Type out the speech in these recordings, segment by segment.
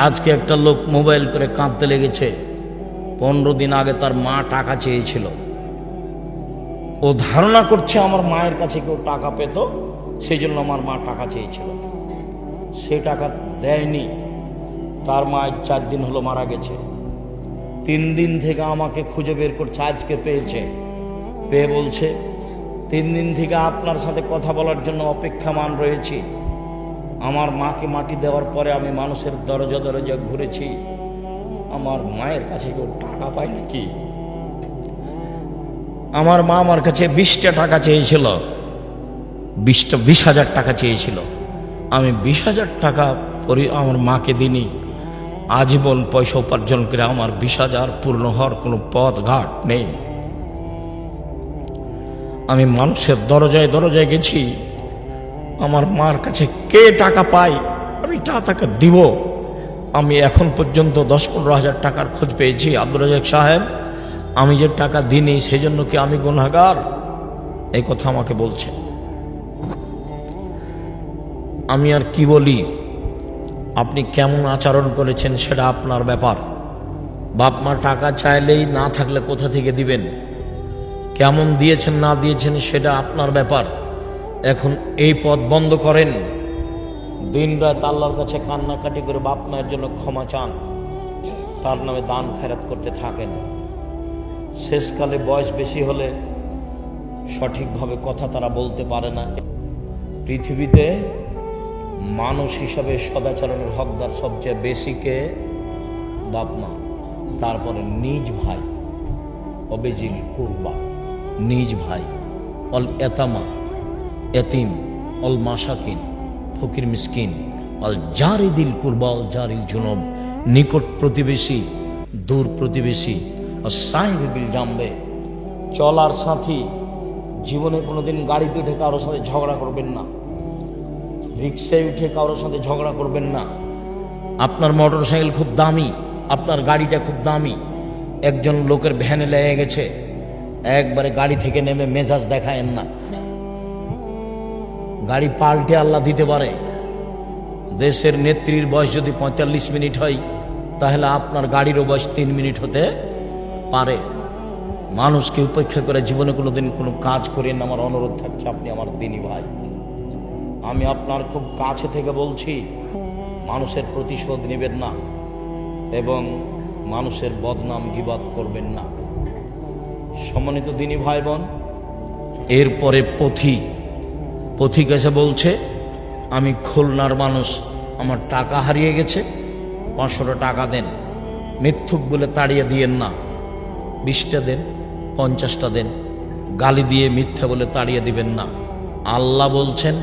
আজকে একটা লোক মোবাইল করে কাঁদতে লেগেছে। 15 দিন আগে তার মা টাকা চেয়েছিল। ও ধারণা করছে আমার মায়ের কাছে কেউ টাকা পেত, সেই জন্য আমার মা টাকা চেয়েছিল। সে টাকা দেয়নি। তার মা 4 দিন হলো মারা গেছে। 3 দিন থেকে আমাকে খুঁজে বের করছে, আজকে পেয়েছে। পেয়ে বলছে 3 দিন থেকে আপনার সাথে কথা বলার জন্য অপেক্ষামান রয়েছি। আমার মাকে মাটি দেওয়ার পরে আমি মানুষের দরজা দরজা ঘুরেছি, আমার মায়ের কাছে কেউ টাকা পায় নাকি? আমার মা আমার কাছে 20টা টাকা চেয়েছিল, 20,000 টাকা চেয়েছিল। আমি 20,000 টাকা আমার মাকে দিনি। আজীবন পয়সা উপার্জন করে আমার 20,000 পূর্ণ হওয়ার কোনো পথ ঘাট নেই। আমি মানুষের দরজায় দরজায় গেছি, আমার মার কাছে কে টাকা পায় আমি তাকে দিব। আমি এখন পর্যন্ত 10-15 হাজার টাকার খোঁজ পেয়েছি। আব্দুর রাজ্জাক সাহেব, আমি যে টাকা দিইনি সেজন্য কি আমি গুনাহগার? এই কথা আমাকে বলছে। আমি আর কি বলি? আপনি কেমন আচরণ করেছেন সেটা আপনার ব্যাপার। বাপ মা টাকা চাইলেই না থাকলে কোথা থেকে দিবেন? কেমন দিয়েছেন না দিয়েছেন সেটা আপনার ব্যাপার। এখন এই পথ বন্ধ করেন। দিন রাত আল্লাহর কাছে কান্নাকাটি করে বাপ মায়ের জন্য ক্ষমা চান, তার নামে দান খেরাত করতে থাকেন। শেষকালে বয়স বেশি হলে সঠিকভাবে কথা তারা বলতে পারে না। পৃথিবীতে মানুষ হিসাবে সদাচরণের হকদার সবচেয়ে বেশি কে? বাপ মা, তারপরে নিজ ভাই, অবেজিল কুরবা, নিজ ভাই, অল এতামা, এতিম, অল মাসাকিন, ফকির মিসকিন, অল জারিদিল কুরবা, অল জারিল জুনব, নিকট প্রতিবেশী, দূর প্রতিবেশী, সাহিবিল জাম্বে, চলার সাথী। জীবনে কোনোদিন গাড়িতে উঠে কারোর সাথে ঝগড়া করবেন না, রিক্সায় উঠে কারোর সাথে ঝগড়া করবেন না। আপনার মোটর সাইকেল খুব দামি, আপনার গাড়িটা খুব দামি, একজন লোকের ভ্যানে লেগে গেছে, একবারে গাড়ি থেকে নেমে মেজাজ দেখায়েন না। গাড়ি পাল্টে আল্লাহ দিতে পারে। দেশের নেত্রীর বয়স যদি 45 মিনিট হয়, তাহলে আপনার গাড়িরও বয়স 3 মিনিট হতে পারে। মানুষকে উপেক্ষা করে জীবনে কোনোদিন কোনো কাজ করেন। আমার অনুরোধ থাকছে, আপনি আমার দিনী ভাই, আমি আপনার খুব কাছে থেকে বলছি, মানুষের প্রতিশোধ নেবেন না এবং মানুষের বদনাম গীবত করবেন না। সম্মানিত দিনী ভাই বোন, এরপরে পথিক এসে বলছে, আমি খুলনার মানুষ, আমার টাকা হারিয়ে গেছে, 500 টাকা দেন। মিথ্যুক বলে তাড়িয়ে দিয়েন না, 20টা দেন, 50টা দেন। গালি দিয়ে মিথ্যা বলে তাড়িয়ে দিবেন না। আল্লাহ বলছেন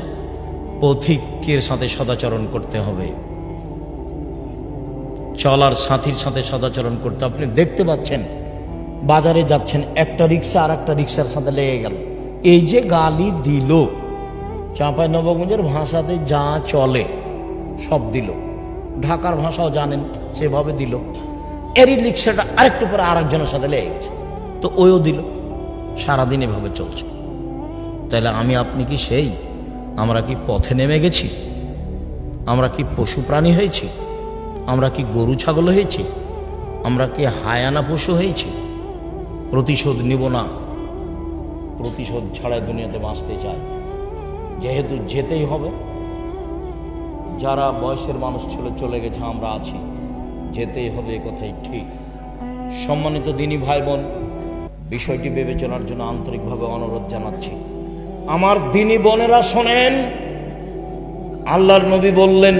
পথিকের সাথে সদাচরণ করতে হবে, চলার সাথীর সাথে সদাচরণ করতে। আপনি দেখতে পাচ্ছেন বাজারে যাচ্ছেন, একটা রিক্সা আর একটা রিক্সার সাথে লেগে গেল। এই যে গালি দিল, চাঁপাইনবাবগঞ্জের ভাষাতে যা চলে সব দিল, ঢাকার ভাষাও জানেন সেভাবে দিল। এরই রিক্সাটা আরেকটু পরে আরেকজনের সাথে লেগে গেছে, তো ওইও দিল। সারাদিন এভাবে চলছে। তাহলে আমি আপনি কি সেই? আমরা কি পথে নেমে গেছি? আমরা কি পশু প্রাণী হয়েছি? আমরা কি গরু ছাগল হয়েছি? আমরা কি হায়ানা পশু হয়েছি? প্রতিশোধ নিব না। প্রতিশোধ ছাড়াই দুনিয়াতে বাঁচতে চাই। যেহেতু যেতেই হবে, যারা বয়সের মানুষ ছিল চলে গেছে, আমরা আছি, যেতেই হবে, এ কথাই ঠিক। সম্মানিত দিনী ভাই বোন, বিষয়টি বিবেচনার জন্য আন্তরিকভাবে অনুরোধ জানাচ্ছি। আমার দিনী বোনেরা শোনেন, আল্লাহর নবী বললেন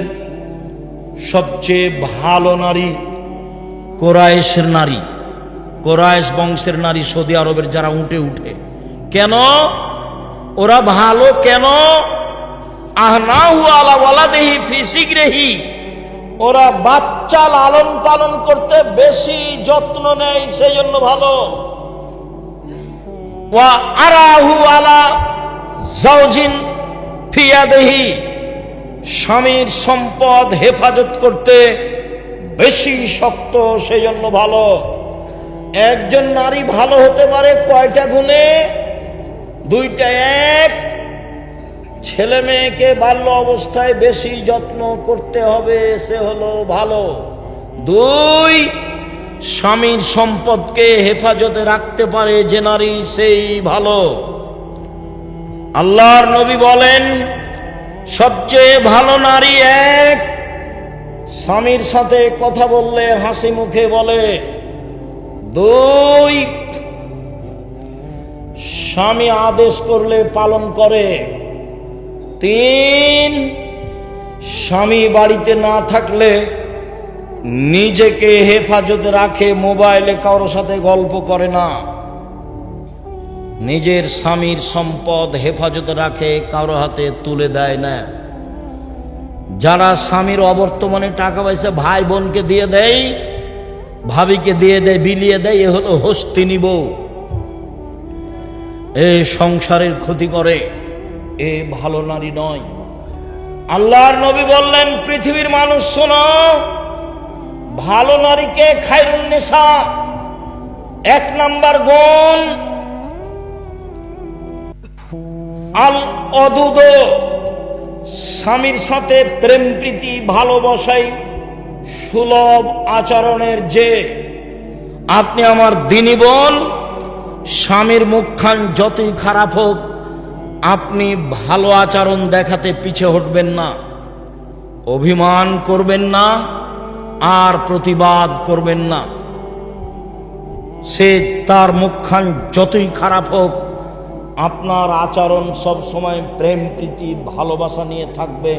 সবচেয়ে ভালো নারী কোরাইশের নারী, কোরাইশ বংশের নারী, সৌদি আরবের যারা উঠে উঠে। কেন ওরা ভালো? কেন? আহনাহু আলা ওয়ালাদিহি ফি সিগরিহি, ওরা বাচ্চা লালন পালন করতে বেশি যত্ন নেয়, সেই জন্য ভালো। ওয়া আরাহু আলা জাওজিন ফি ইয়াদিহি, স্বামীর সম্পদ হেফাজত করতে বেশি শক্ত, সেই জন্য ভালো। একজন নারী ভালো হতে পারে কয়টা গুণে? 2টা। 1, ছেলে মেয়েকে বাল্য অবস্থায় বেশি যত্ন করতে হবে, সে হলো ভালো। 2, স্বামীর সম্পদকে হেফাজতে রাখতে পারে যে নারী, সেই ভালো। আল্লাহর নবী বলেন, সবচেয়ে ভালো নারী এক, স্বামীর সাথে কথা বললে হাসি মুখে বলে। 2, স্বামী আদেশ করলে পালন করে। 3, স্বামী বাড়িতে না থাকলে নিজেকে হেফাজতে রাখে, মোবাইলে কারোর সাথে গল্প করে না। নিজের স্বামীর সম্পদ হেফাজতে রাখে, কারো হাতে তুলে দেয় না। যারা স্বামীর অবর্তমানে টাকা পয়সা ভাই বোনকে দিয়ে দেয়, ভাবিকে দিয়ে দেয়, বিলিয়ে দেয়, এ হলো হস্তিনী বউ। এ সংসারের ক্ষতি করে, এ ভালো নারী নয়। আল্লাহর নবী বললেন, পৃথিবীর মানুষ শোনো, ভালো নারীকে খায়রুন নিসা, 1 নাম্বার গুণ আল অদুদ, স্বামীর সাথে প্রেম প্রীতি ভালোবাসাই সুলভ আচরণের যে। আপনি আমার দিনী বোন, স্বামীর মুখখান যতই খারাপ হোক, আপনি ভালো আচরণ দেখাতে পিছে হটবেন না, অভিমান করবেন না, আর প্রতিবাদ করবেন না। সে তার মুখখান যতই খারাপ হোক, আপনার আচরণ সব সময় প্রেম প্রীতি ভালোবাসা নিয়ে থাকবে,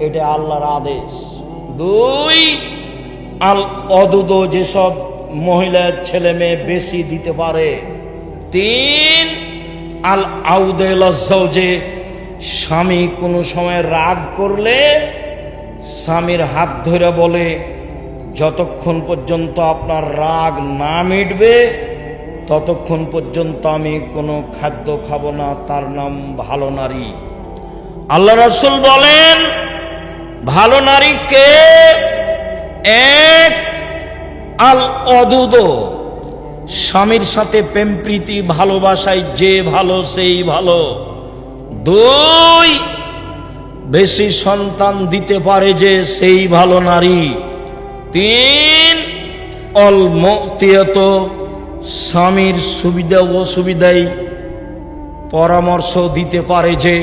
এটা আল্লাহর আদেশ। 2, আল অদুদ, যেসব মহিলার ছেলে মেয়ে বেশি দিতে পারে। 3, আল আউদে লজ্জাউজে, স্বামী কোনো সময় রাগ করলে স্বামীর হাত ধরে বলে, যতক্ষণ পর্যন্ত আপনার রাগ না মিটবে ততক্ষণ পর্যন্ত আমি কোনো খাদ্য খাবো না। তার নাম ভালো নারী। আল্লাহ রাসূল বলেন, ভালো নারী কে? 1, আল অদুদ, স্বামীর সাথে প্রেম প্রীতি ভালোবাসায় যে ভালো, সেই ভালো। 2, বেশি সন্তান দিতে পারে যে, সেই ভালো নারী। 3, অল মুতিয়াত, স্বামীর সুবিধা অসুবিধায় পরামর্শ দিতে পারে যে,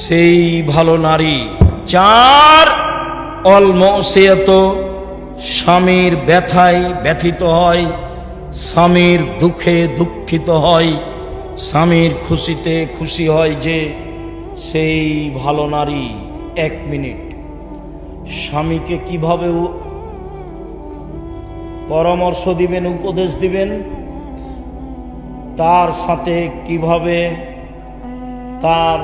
সেই ভালো নারী। 4, অল মুসিয়াত, স্বামীর ব্যথায় ব্যথিত হয়, স্বামীর দুঃখে দুঃখিত হয়, স্বামীর খুশিতে খুশি হয় যে, সেই ভালো নারী। 1 মিনিট, স্বামীকে কিভাবে পরামর্শ দিবেন, উপদেশ দিবেন, তার সাথে কিভাবে তার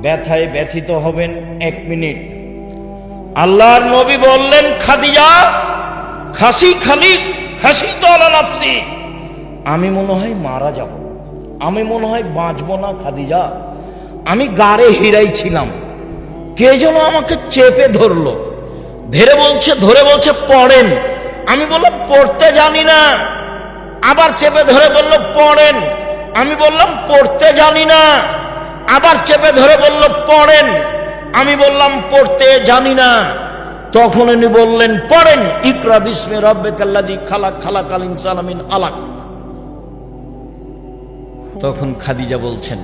ব্যথায় ব্যথিত হবেন, 1 মিনিট। আল্লাহর নবী বললেন, খাদিজা, খাসি তো আলা নাফসি, আমি মনে হয় মারা যাব, আমি মনে হয় বাঁচব না খাদিজা, আমি গাড়ে হিরাইছিলাম, কে যেন আমাকে চেপে ধরলো, ধরে বলছে পড়েন। আমি বললাম পড়তে জানি না। আবার চেপে ধরে বলল পড়েন। আমি বললাম পড়তে জানি না। আবার চেপে ধরে বলল পড়েন। আমি বললাম পড়তে জানি না। তখন উনি বললেন পড়েন, ইকরা বিস্মি রাব্বিকাল্লাযী খালাক, খালাকাল ইনসানা মিন আলাক। তখন খাদিজা বলছেন,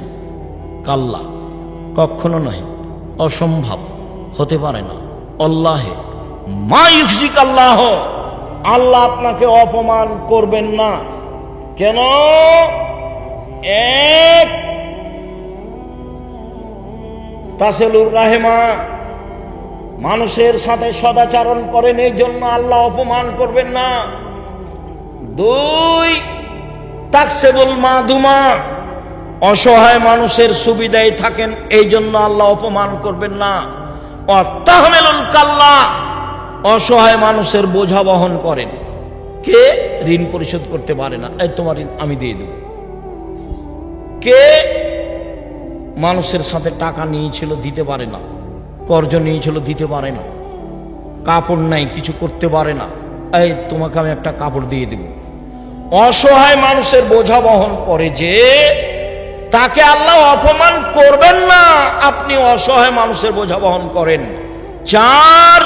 কাল্লা, কখনো নয়, অসম্ভব, হতে পারে না, আল্লাহে মা ইউখজিক আল্লাহ, আল্লাহ আপনাকে অপমান করবেন না। কেন? 1, তাসিলুর রাহেমা, মানুষের সাথে সদাচরণ করেন, এই জন্য আল্লাহ অপমান করবেন না। 2, তাকসিবুল মাদুমা, অসহায় মানুষের সুবিধায় থাকেন, এই জন্য আল্লাহ অপমান করবেন না। ও তাহমিলুল কাল্লা, অসহায় মানুষের বোঝা বহন করেন। কে ঋণ পরিশোধ করতে পারে না, এই তোমার ঋণ আমি দিয়ে দেব। কে মানুষের সাথে টাকা নিয়েছিল, দিতে পারে না, কর্জ নিয়েছিল, দিতে পারে না, কাপড় নাই, কিছু করতে পারে না, এই তোমাকে আমি একটা কাপড় দিয়ে দেব। অসহায় মানুষের বোঝা বহন করে যে, তাকে আল্লাহ অপমান করবেন না, আপনি অসহায় মানুষের বোঝা বহন করেন। 4,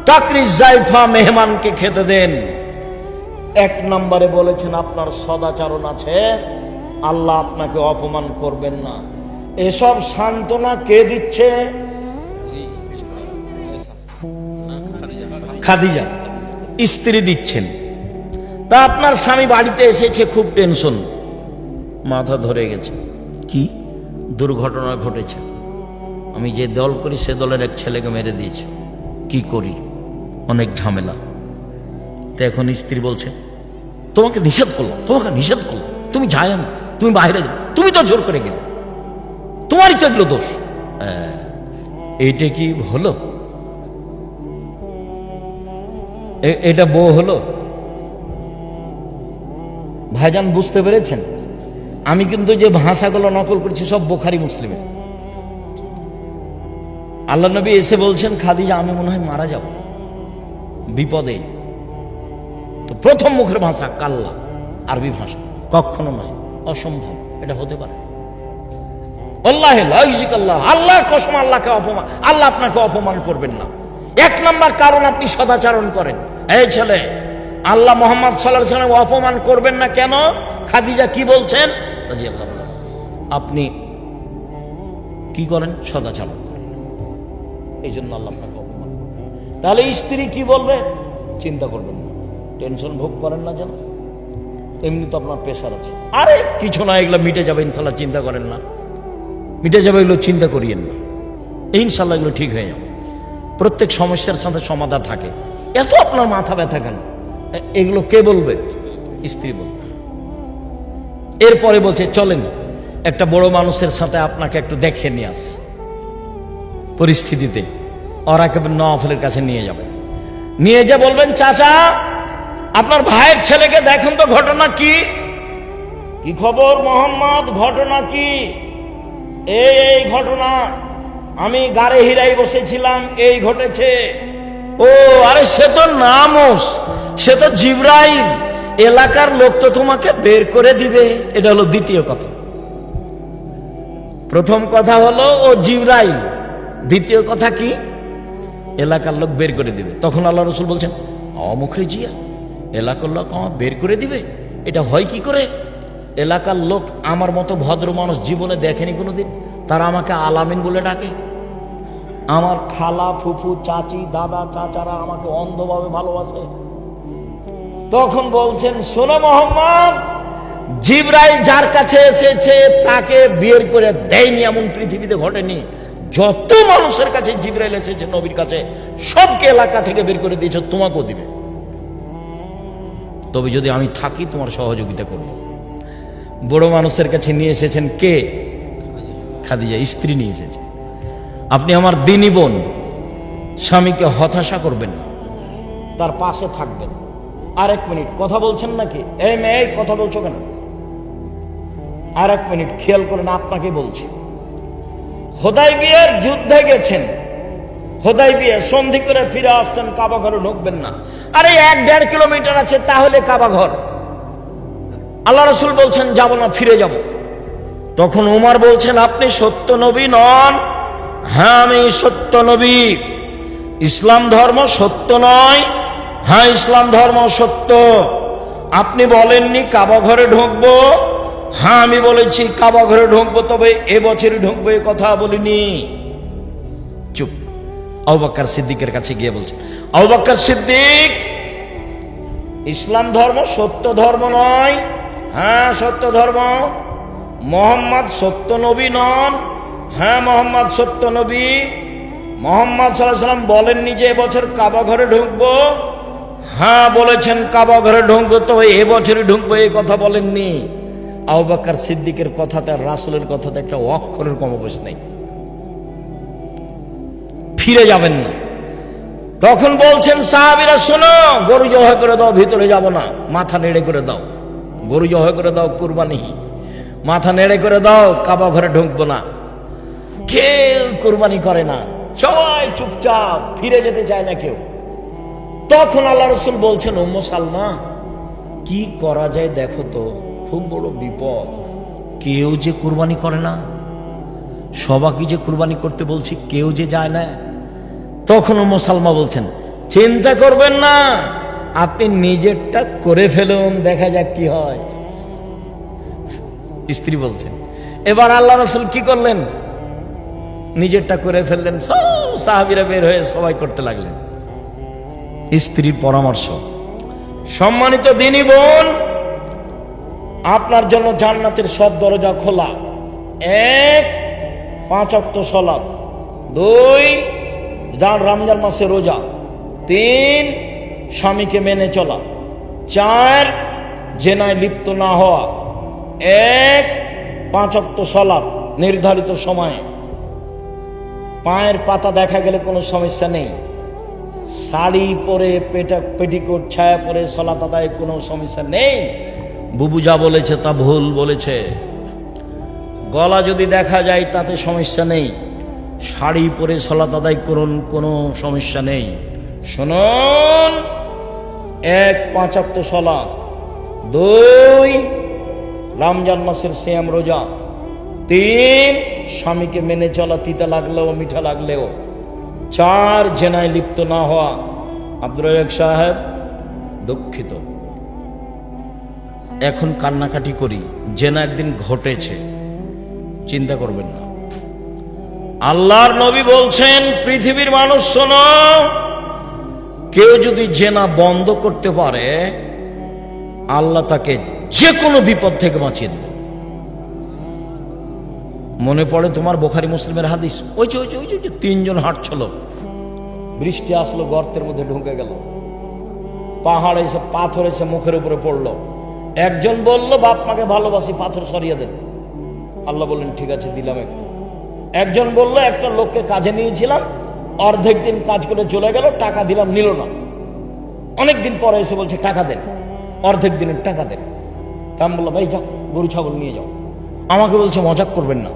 তাকরিজ জাইফা, মেহমানকে খেতে দেন। 1 নম্বরে বলেছেন আপনার সদাচরণ আছে, আল্লাহ আপনাকে অপমান করবেন না। এসব সান্ত্বনা কে দিচ্ছে? খাদিজা স্ত্রী দিচ্ছেন। তা আপনার স্বামী বাড়িতে এসেছে, খুব টেনশন, মাথা ধরে গেছে, কি দুর্ঘটনা ঘটেছে, আমি যে দল করি সে দলের এক ছেলেকে মেরে দিয়েছে, কি করি, অনেক ঝামেলা। তো এখন স্ত্রী বলছে তোমাকে নিষেধ করলো, তুমি যাই না, তুমি বাইরে যাও, তুমি তো জোর করে গেলে, তোমারই তো এগুলো দোষ। এইটা কি হলো? এটা বউ হলো? ভাইজান বুঝতে পেরেছেন? আমি কিন্তু যে ভাষাগুলো নকল করছি সব বুখারী মুসলিমের। আল্লাহ নবী এসে বলছেন খাদিজা আমি মনে হয় মারা যাব বিপদে। তো প্রথম মুখের ভাষা কাল্লা, আরবি ভাষা, কখনো নয়, অসম্ভব, এটা হতে পারে। আল্লাহর কসম, আল্লাহ আপনাকে অপমান করবেন না। 1 নম্বর কারণ আপনি সদাচরণ করেন। এই ছেলে, আল্লাহ মুহাম্মদ সাল্লাল্লাহু আলাইহি ওয়াসাল্লাম অপমান করবেন না কেন? খাদিজা কি বলছেন? আপনি কি করেন? সদাচরণ করেন, এই জন্য আল্লাহ আপনাকে অপমান করবেন। তাহলে স্ত্রী কি বলবে? চিন্তা করবেন না, টেনশন ভোগ করেন না, যেন এমনি তো আপনার প্রেশার আছে। আরে কিছু না, এগুলো মিটে যাবে ইনশাল্লাহ, চিন্তা করেন না, মিটে যাবে, এগুলো চিন্তা করিয়েন না, ইনশাল্লাহ এগুলো ঠিক হয়ে যাবে। প্রত্যেক সমস্যার সাথে সমাধান থাকে। এত আপনার মাথা ব্যথা কেন? এগুলো কে বলবে? স্ত্রী বলবে। এরপরে বলছে চলেন একটা বড় মানুষের সাথে আপনাকে একটু দেখে নিয়ে আস, পরিস্থিতিতে ওরাকে নওয়াফলের কাছে নিয়ে যাবেন। নিয়ে যা বলবেন চাচা আপনার ভাইয়ের ছেলেকে দেখুন তো, ঘটনা কি, কি খবর মোহাম্মদ, ঘটনা কি? এই ঘটনা, আমি গাড়ি হিরাই বসেছিলাম, এই ঘটেছে। ও আরে সে তো নামুস, সে তো জিবরাইল, এলাকার লোক তো তোমাকে বের করে দিবে। এটা হলো দ্বিতীয় কথা। প্রথম কথা হলো ও জিবরাইল, দ্বিতীয় কথা কি? এলাকার লোক বের করে দিবে। তখন আল্লাহ রাসূল বলছেন অমুখরে জিয়া, এলাকার লোক আমার বের করে দিবে, এটা হয় কি করে? এলাকার লোক আমার মতো ভদ্র মানুষ জীবনে দেখেনি কোনোদিন, তারা আমাকে আলামিন বলে ডাকে। আমার খালা, ফুফু, চাচি, দাদা, চাচারা আমাকে অন্ধভাবে ভালোবাসে। তখন বলছেন শোনো মোহাম্মদ, জিবরাইল যার কাছে এসেছে তাকে বের করে দেয়নি এমন পৃথিবীতে ঘটেনি। যত মানুষের কাছে জিবরাইল এসেছে নবীর কাছে, সবকে এলাকা থেকে বের করে দিয়েছে, তোমাকেও দিবে। তবে যদি আমি থাকি তোমার সহযোগিতা করব। বড় মানুষের কাছে নিয়ে এসেছেন কে? খাদিজা স্ত্রী নিয়ে এসেছে। আপনি আমার দিনী বোন, স্বামীকে হতাশা করবেন না, তার পাশে থাকবেন। আর 1 মিনিট কথা বলছেন নাকি? এই মেয়ে কথা বলছো কেন? আর 1 মিনিট খেয়াল করেন, আপনাকে বলছি। হুদায়বিয়ার যুদ্ধে গেছেন, হুদায়বিয়া সন্ধি করে ফিরে আসছেন, কাবা ঘরে ঢুকবেন না। আরে 1-1.5 কিলোমিটার আছে, তাহলে কাবা ঘর। আল্লাহ রাসূল বলছেন যাব না, ফিরে যাব। তখন উমর বলছেন আপনি সত্য নবী নন? হ্যাঁ আমি সত্য নবী। ইসলাম ধর্ম সত্য নয়? হ্যাঁ ইসলাম ধর্ম সত্য। আপনি বলেননি কাবা ঘরে ঢুকবো? হ্যাঁ আমি বলেছি কাবা ঘরে ঢুকবো, তবে এবছরই ঢুকবো, এ কথা বলিনি। চুপ। আবু বকর সিদ্দিকের কাছে গিয়ে বলছেন আবু বকর সিদ্দিক, ইসলাম ধর্ম সত্য ধর্ম নয়? হ্যাঁ সত্য ধর্ম। মোহাম্মদ সত্য নবী নন? হ্যাঁ মোহাম্মদ সত্য নবী। মোহাম্মদ সাল্লাল্লাহু আলাইহি ওয়াসাল্লাম বলেননি যে এবছর কাবা ঘরে ঢুকবো? হ্যাঁ বলেছেন কাবা ঘরে ঢুকবো, তবে এবছরই ঢুকবো, এই কথা বলেননি। আবু বকর সিদ্দিকের কথাতে আর রাসূলের কথাতে একটা অক্ষরের কমবেশ নেই। ফিরে যাবেন না। তখন বলছেন সাহাবীরা শোনো, গরু জবাই করে দাও, ভিতরে যাব না, মাথা নেড়ে করে দাও, গরু জবাই করে দাও, কুরবানি, মাথা নেড়ে করে দাও, কাবা ঘরে ঢুকবো না। কেউ কুরবানি করে না, সবাই চুপচাপ, ফিরে যেতে চায় না কেউ। তখন আল্লাহ রাসূল বলছেন উম্মে সালমা, কি করা যায় দেখো তো, খুব বড় বিপদ, কেউ যে কুরবানি করে না, সবাইকে যে কুরবানি করতে বলছি কেউ যে যায় না। তখনও মুসালমা বলছেন চিন্তা করবেন না, আপনি নিজেরটা করে ফেলুন, দেখা যাক কি হয়। স্ত্রী বলছেন। এবার আল্লাহ রাসূল কি করলেন? নিজেরটা করে ফেললেন। সব সাহাবীরা বের হয়ে সবাই করতে লাগলেন। স্ত্রীর পরামর্শ। সম্মানিত দিনী বোন, আপনার জন্য জান্নাতের সব দরজা খোলা। 1, 5 ওয়াক্ত সালাত। 2, রমজান মাসে রোজা। 3, স্বামীকে মেনে চলা। 4, জেনায় লিপ্ত না হওয়া। 1, 5 ওয়াক্ত সালাত নির্ধারিত সময়ে। পায়ের পাতা দেখা গেলে কোনো সমস্যা নেই। শাড়ি পরে পেটিকোট ছায়া পরে সালাত আদায় কোনো সমস্যা নেই। বুবু যা বলেছে তা ভুল বলেছে। গলা যদি দেখা যায় তাতে সমস্যা নেই। শাড়ি পরে সালাত আদায় করুন, কোনো সমস্যা নেই। শুনুন, 1, 5 ওয়াক্ত সালাত। 2, রমজান মাসের সিয়াম রোজা। 3, স্বামীকে মেনে চলা, তিতা লাগলেও মিঠা লাগলেও। 4, জেনায় লিপ্ত না হওয়া। আব্দুর রাজ্জাক সাহেব, দুঃখিত, এখন কান্নাকাটি করি, জেনা একদিন ঘটেছে, চিন্তা করবেন না। আল্লাহর নবী বলছেন, পৃথিবীর মানুষ শোনো, কেউ যদি জেনা বন্ধ করতে পারে আল্লাহ তাকে যে কোনো বিপদ থেকে বাঁচিয়ে দেবে। মনে পড়ে তোমার বুখারী মুসলিমের হাদিস, ওই যে 3 জন হাঁটছিল, বৃষ্টি আসলো, গর্তের মধ্যে ঢুকে গেল, পাহাড় এসে পাথর এসে মুখের উপরে পড়লো। একজন বলল, বাপ মাকে ভালোবাসি, পাথর সরিয়ে দেন। আল্লাহ বললেন ঠিক আছে, দিলাম একটু। একজন বলল, একটা লোককে কাজে নিয়েছিলাম, অর্ধেক দিন কাজ করে চলে গেল, টাকা দিলাম, নিল না। অনেকদিন পরে এসে বলছে টাকা দেন, অর্ধেক দিনের টাকা দেন। তা আমি বললাম, এই যাও গরু ছাগল নিয়ে যাও। আমাকে বলছে মজাক করবেন না।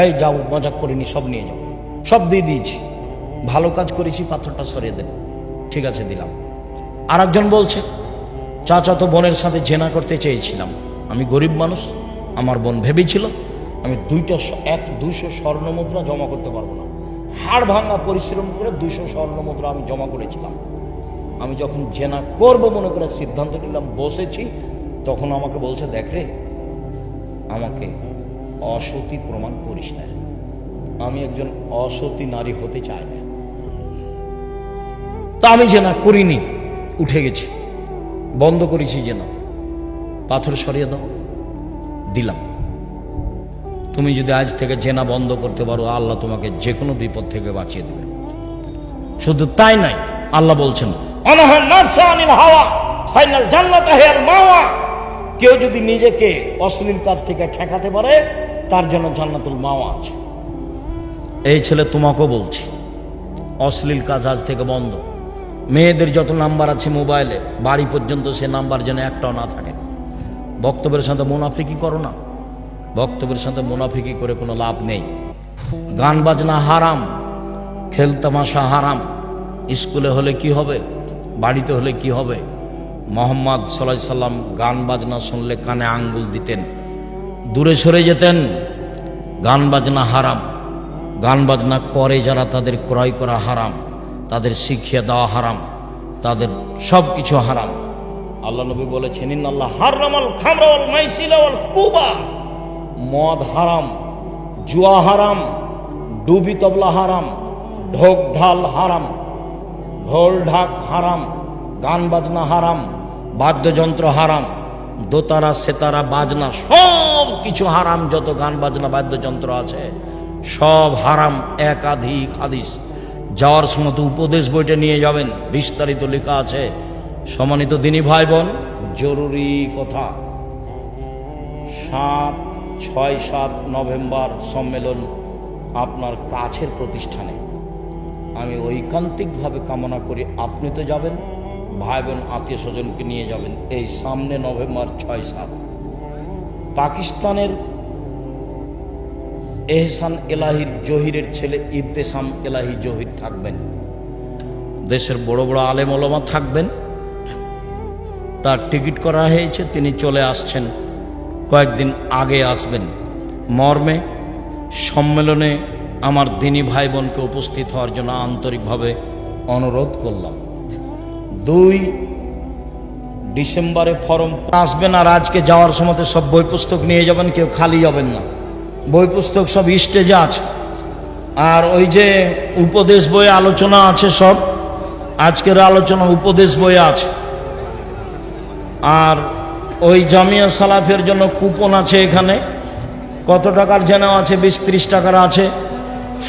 এই যাও, মজাক করিনি, সব নিয়ে যাও। সব দিয়ে দিয়েছি, ভালো কাজ করেছি, পাথরটা সরিয়ে দেন। ঠিক আছে, দিলাম। আর একজন বলছে, চাচাতো বোনের সাথে জেনা করতে চেয়েছিলাম, আমি গরিব মানুষ, আমার বোন ভেবেছিল আমি 200 স্বর্ণ মুদ্রা জমা করতে পারবো না। হাড় ভাঙা পরিশ্রম করে 200 স্বর্ণ মুদ্রা আমি জমা করেছিলাম। আমি যখন জেনা করব মনে করে সিদ্ধান্ত নিলাম, বসেছি, তখন আমাকে বলছে, দেখ রে, আমাকে অসতী প্রমাণ করিস না, আমি একজন অসতী নারী হতে চাই না। তা আমি জেনা করিনি, উঠে গেছি, বন্ধ করেছি জেনা। পাথর সরিয়ে দাও, দিলাম। তুমি যদি আজ থেকে জেনা বন্ধ করতে পারো, আল্লাহ তোমাকে যে কোনো বিপদ থেকে বাঁচিয়ে দেবে। শুধু তাই নাই, আল্লাহ বলছেন, কেউ যদি নিজেকে অশ্লীল কাজ থেকে ঠেকাতে পারে তার জন্য জান্নাতুল মাওয়া আছে। এই ছেলে তোমাকেও বলছি, অশ্লীল কাজ আজ থেকে বন্ধ। মেয়েদের যত নাম্বার আছে মোবাইলে, বাড়ি পর্যন্ত সে নাম্বার যেন একটাও না থাকে। বক্তব্যের সাথে মুনাফিকি করো না, বক্তব্যের সাথে মুনাফিকি করে কোনো লাভ নেই। গান বাজনা হারাম, খেলতামাশা হারাম। স্কুলে হলে কি হবে, বাড়িতে হলে কি হবে? মুহাম্মদ সাল্লাল্লাহু আলাইহি সাল্লাম গান বাজনা শুনলে কানে আঙ্গুল দিতেন, দূরে সরে যেতেন। গান বাজনা হারাম। গান বাজনা করে যারা, তাদের ক্রয় করা হারাম, তাদের শিখিয়ে দেওয়া হারাম, তাদের সব কিছু হারাম। আল্লাহ নবী বলেছেন, ইন্নাল্লাহ হারামাল খামরা ওয়াল মাইসিরা ওয়াল কুবা। মদ হারাম, জুয়া হারাম, ডুবি তবলা হারাম, ঢোক ঢাল হারাম, ঢোল ঢাক হারাম, গান বাজনা হারাম, বাদ্যযন্ত্র হারাম, দোতারা সেতারা বাজনা সব কিছু হারাম। যত গান বাজনা বাদ্যযন্ত্র আছে সব হারাম। একাধিক হাদিস, যাওয়ার সময় তো উপদেশ বইটা নিয়ে যাবেন, বিস্তারিত লেখা আছে। সম্মানিত দিনী ভাই বোন, জরুরি কথা, 6-7 নভেম্বর সম্মেলন আপনার কাছের প্রতিষ্ঠানে। আমি ঐকান্তিকভাবে কামনা করি আপনি তো যাবেন, ভাই বোন আত্মীয় স্বজনকে নিয়ে যাবেন। এই সামনে নভেম্বর 6-7 পাকিস্তানের এহসান এলাহির জহিরের ছেলে ইবতেসাম এলাহি জহির থাকবেন। দেশের বড় বড় আলেম ওলামা থাকবেন। তার টিকিট করা হয়েছে, তিনি চলে আসছেন কয়েকদিন আগে আসবেন মর্মে সম্মেলনে আমার দিনী ভাই বোনকে উপস্থিত হওয়ার জন্য আন্তরিকভাবে অনুরোধ করলাম। 2 ডিসেম্বরে ফর্ম আসবেন, আর আজকে যাওয়ার সময় সব বই পুস্তক নিয়ে যাবেন, কেউ খালি যাবেন না। বই পুস্তক সব স্টেজে আছে, আর ওই যে উপদেশ বইয়ে আলোচনা আছে, সব আজকের আলোচনা উপদেশ বইয়ে আছে। আর ওই জামিয়া সালাফের জন্য কুপন আছে এখানে, কত টাকার যেন আছে, 20-30 টাকার আছে।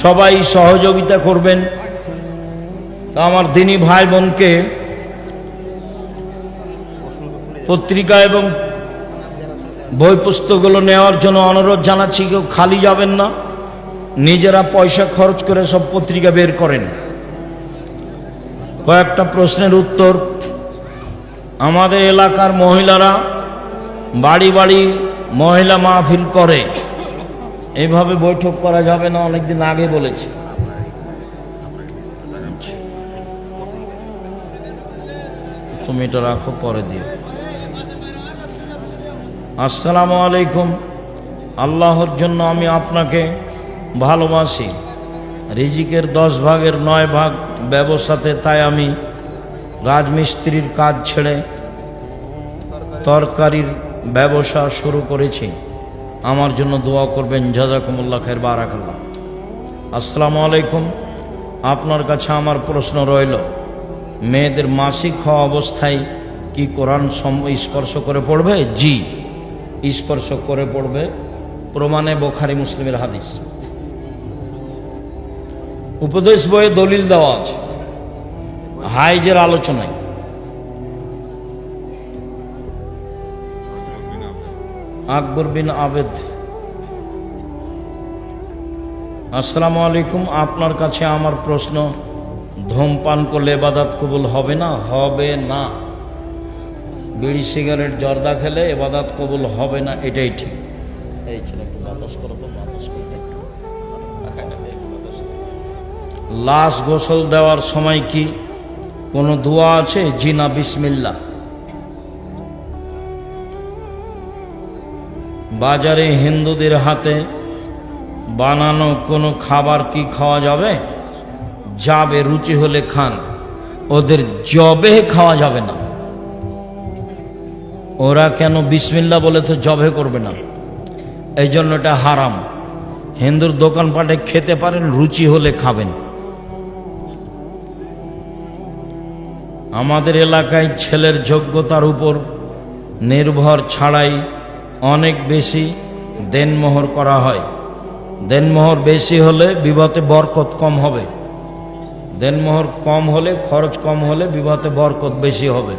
সবাই সহযোগিতা করবেন। তা আমার দিনী ভাই বোনকে পত্রিকা এবং বই পুস্তকগুলো নেওয়ার জন্য অনুরোধ জানাচ্ছি। কেউ খালি যাবেন না, নিজেরা পয়সা খরচ করে সব পত্রিকা বের করেন। কয়েকটা প্রশ্নের উত্তর। আমাদের এলাকার মহিলারা বাড়ি বাড়ি মহিলা মাহফিল করে, এইভাবে বৈঠক করা যাবে না, অনেকদিন আগে বলেছি। তুমি এটা রাখো, পরে দিও। আসসালামু আলাইকুম। আল্লাহর জন্য আমি আপনাকে ভালোবাসি। রিজিকের 10 ভাগের 9 ভাগ ব্যবসাতে, তাই আমি রাজমিস্ত্রির কাজ ছেড়ে তরকারির ব্যবসা শুরু করেছি। আমার জন্য দোয়া করবেন। জাযাকুমুল্লাহ খাইর, বারাকাল্লাহ। আসসালামু আলাইকুম। আপনার কাছে আমার প্রশ্ন রইল, মেয়েদের মাসিক হওয়া অবস্থায় কি কোরআন স্পর্শ করে পড়বে? জি, স্পর্শ করে পড়বে, প্রমাণে বুখারী মুসলিমের হাদিস। উপদেশ বইয়ে দলিল দেওয়া আছে হাইজের আলোচনায়। আকবর বিন আবেদ। আসসালামু আলাইকুম। আপনার কাছে আমার প্রশ্ন, ধূমপান করলে ইবাদত কবুল হবে না? হবে না। বিড়ি সিগারেট জর্দা খেলে ইবাদত কবুল হবে না, এটাই ঠিক। এই ছেলেকে বাতাস করো, বাতাস করতে। লাশ গোসল দেওয়ার সময় কি কোনো দোয়া আছে? জি না, বিসমিল্লাহ। বাজারে হিন্দুদের হাতে বানানো কোনো খাবার কি খাওয়া যাবে? যাবে, রুচি হলে খান, ওদের জবে খাওয়া যাবে না। ওরা কেন বিসমিল্লাহ বলে তো জবে করবে না, এই জন্য এটা হারাম। হিন্দুর দোকানপাটে খেতে পারেন, রুচি হলে খাবেন। আমাদের এলাকায় ছেলের যোগ্যতার উপর নির্ভর ছাড়াই অনেক বেশি দেনমোহর করা হয়। দেনমোহর বেশি হলে বিবাহে বরকত কম হবে, দেনমোহর কম হলে, খরচ কম হলে বিবাহে বরকত বেশি হবে।